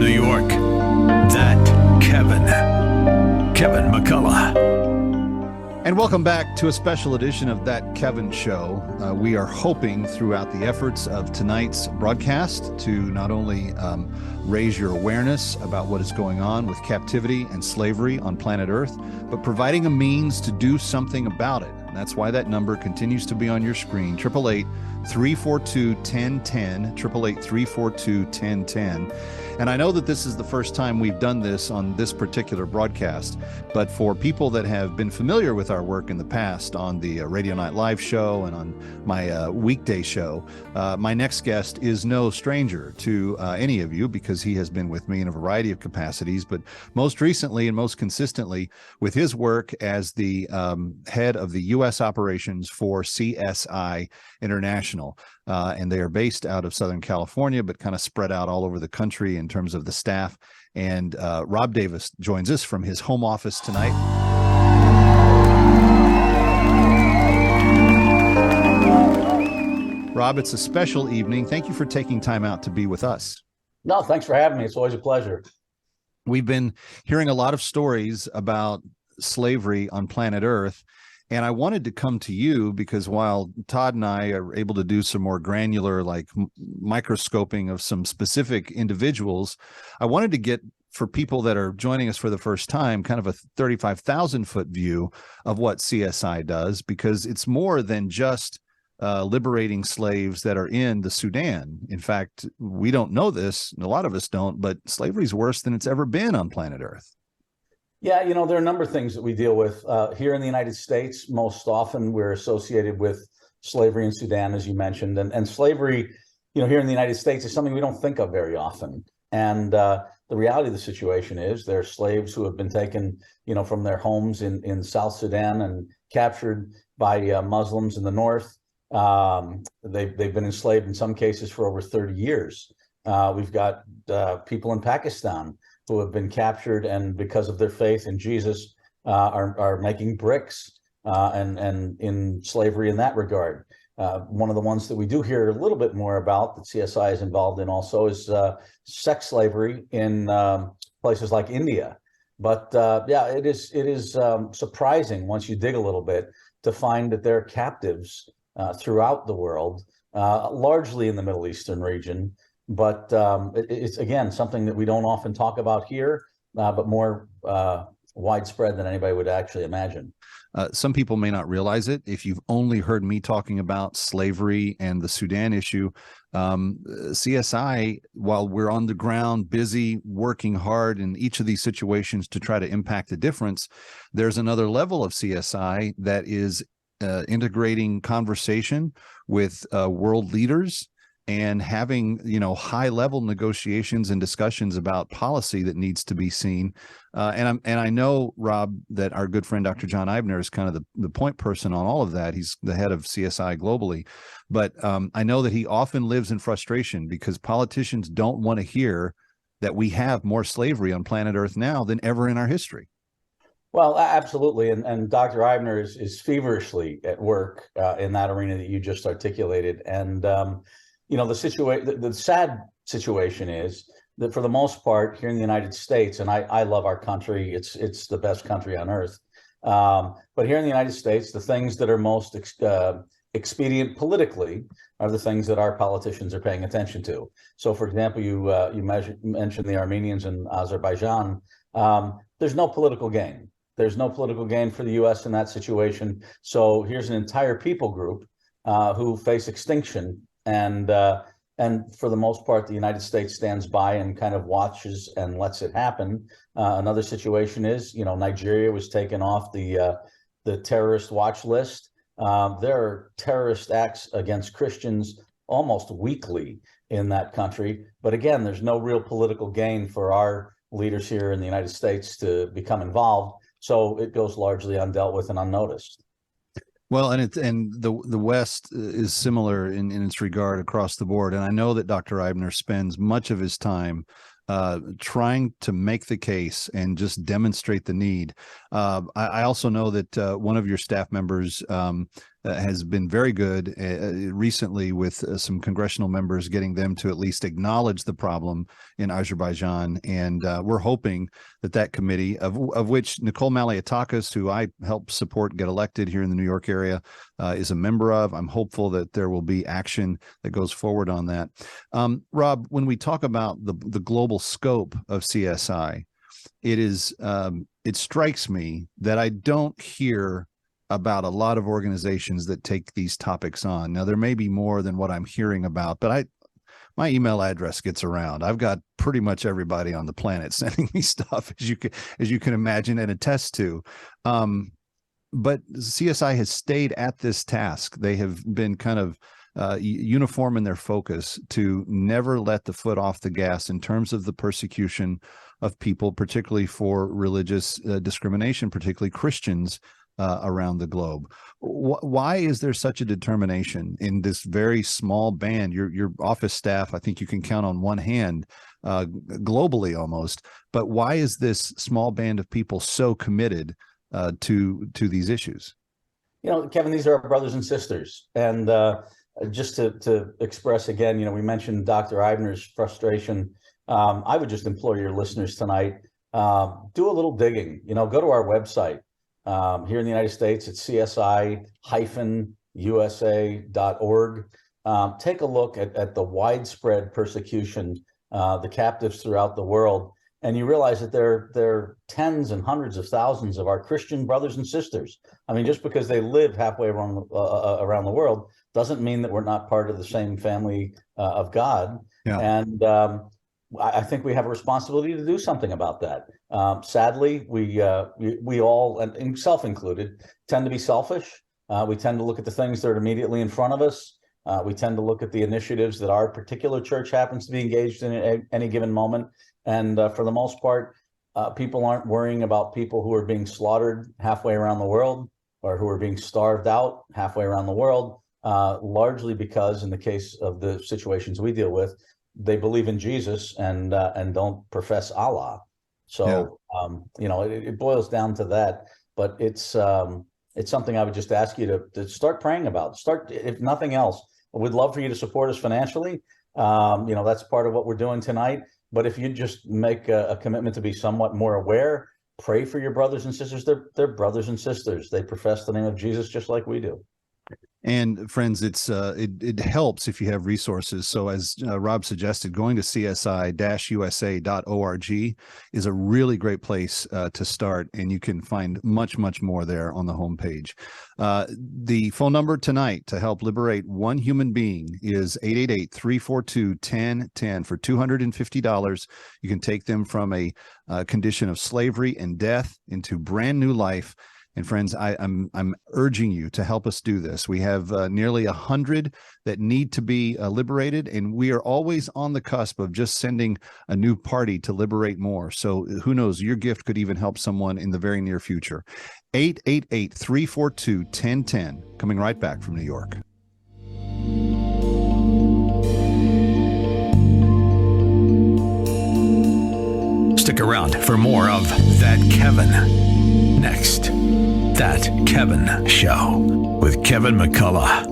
New York, that Kevin McCullough. And welcome back to a special edition of That Kevin Show. We are hoping throughout the efforts of tonight's broadcast to not only raise your awareness about what is going on with captivity and slavery on planet Earth, but providing a means to do something about it. And that's why that number continues to be on your screen, 888-342-1010, 888-342-1010. And I know that this is the first time we've done this on this particular broadcast, but for people that have been familiar with our work in the past on the Radio Night Live show and on my weekday show, my next guest is no stranger to any of you because he has been with me in a variety of capacities, but most recently and most consistently with his work as the head of the U.S. operations for CSI International. And they are based out of Southern California, but kind of spread out all over the country in terms of the staff. And Rob Davis joins us from his home office tonight. Rob, it's a special evening. Thank you for taking time out to be with us. No, thanks for having me. It's always a pleasure. We've been hearing a lot of stories about slavery on planet Earth. And I wanted to come to you because while Todd and I are able to do some more granular, like microscoping of some specific individuals, I wanted to get, for people that are joining us for the first time, kind of a 35,000-foot view of what CSI does, because it's more than just liberating slaves that are in the Sudan. In fact, we don't know this, and a lot of us don't, but slavery is worse than it's ever been on planet Earth. Yeah, you know, there are a number of things that we deal with here in the United States. Most often we're associated with slavery in Sudan, as you mentioned, and slavery, you know, here in the United States is something we don't think of very often. And the reality of the situation is there are slaves who have been taken, you know, from their homes in South Sudan and captured by Muslims in the north. They've been enslaved in some cases for over 30 years. We've got people in Pakistan who have been captured and because of their faith in Jesus are making bricks and in slavery in that regard. One of the ones that we do hear a little bit more about that CSI is involved in also is sex slavery in places like India. But yeah, it is surprising once you dig a little bit to find that there are captives throughout the world, largely in the Middle Eastern region. But it's, again, something that we don't often talk about here, but more widespread than anybody would actually imagine. Some people may not realize it. If you've only heard me talking about slavery and the Sudan issue, CSI, while we're on the ground, busy, working hard in each of these situations to try to impact the difference, there's another level of CSI that is integrating conversation with world leaders and having, you know, high-level negotiations and discussions about policy that needs to be seen. And I know, Rob, that our good friend Dr. John Eibner is kind of the point person on all of that. He's the head of CSI globally. But I know that he often lives in frustration because politicians don't want to hear that we have more slavery on planet Earth now than ever in our history. Well, absolutely. And Dr. Eibner is feverishly at work in that arena that you just articulated. And you know, the sad situation is that for the most part here in the United States, and I love our country, it's the best country on earth. But here in the United States, the things that are most expedient politically are the things that our politicians are paying attention to. So, for example, you mentioned the Armenians in Azerbaijan. There's no political gain. There's no political gain for the U.S. in that situation. So here's an entire people group who face extinction. And for the most part, the United States stands by and kind of watches and lets it happen. Another situation is, you know, Nigeria was taken off the terrorist watch list. There are terrorist acts against Christians almost weekly in that country. But again, there's no real political gain for our leaders here in the United States to become involved. So it goes largely undealt with and unnoticed. Well, and the West is similar in its regard across the board. And I know that Dr. Eibner spends much of his time trying to make the case and just demonstrate the need. I also know that one of your staff members has been very good recently with some congressional members, getting them to at least acknowledge the problem in Azerbaijan. And we're hoping that committee, of which Nicole Malliotakis, who I helped support get elected here in the New York area, is a member of. I'm hopeful that there will be action that goes forward on that. Rob, when we talk about the global scope of CSI, it strikes me that I don't hear about a lot of organizations that take these topics on. Now, there may be more than what I'm hearing about, but my email address gets around. I've got pretty much everybody on the planet sending me stuff, as you can imagine and attest to. But CSI has stayed at this task. They have been kind of uniform in their focus to never let the foot off the gas in terms of the persecution of people, particularly for religious discrimination, particularly Christians around the globe. Why is there such a determination in this very small band? Your office staff, I think you can count on one hand globally almost, but why is this small band of people so committed to these issues? Kevin, these are our brothers and sisters. And just to express again, we mentioned Dr. Eibner's frustration. I would just implore your listeners tonight, do a little digging, go to our website. Here in the United States, it's CSI-USA.org. Take a look at the widespread persecution, the captives throughout the world, and you realize that there are tens and hundreds of thousands of our Christian brothers and sisters. I mean, just because they live halfway around the world doesn't mean that we're not part of the same family of God. Yeah. And I think we have a responsibility to do something about that. Sadly, we all, and self included, tend to be selfish. We tend to look at the things that are immediately in front of us. We tend to look at the initiatives that our particular church happens to be engaged in at any given moment. And for the most part, people aren't worrying about people who are being slaughtered halfway around the world or who are being starved out halfway around the world, largely because in the case of the situations we deal with, they believe in Jesus and don't profess Allah. So, yeah. It boils down to that. But it's something I would just ask you to start praying about. Start, if nothing else. We'd love for you to support us financially. That's part of what we're doing tonight. But if you just make a commitment to be somewhat more aware, pray for your brothers and sisters. They're brothers and sisters. They profess the name of Jesus just like we do. And friends, it helps if you have resources. So as Rob suggested, going to CSI-USA.org is a really great place to start, and you can find much, much more there on the homepage. The phone number tonight to help liberate one human being is 888-342-1010 for $250. You can take them from a condition of slavery and death into brand new life. And friends, I'm urging you to help us do this. We have nearly 100 that need to be liberated, and we are always on the cusp of just sending a new party to liberate more. So who knows, your gift could even help someone in the very near future. 888-342-1010. Coming right back from New York. Stick around for more of That Kevin. Next, That Kevin Show with Kevin McCullough.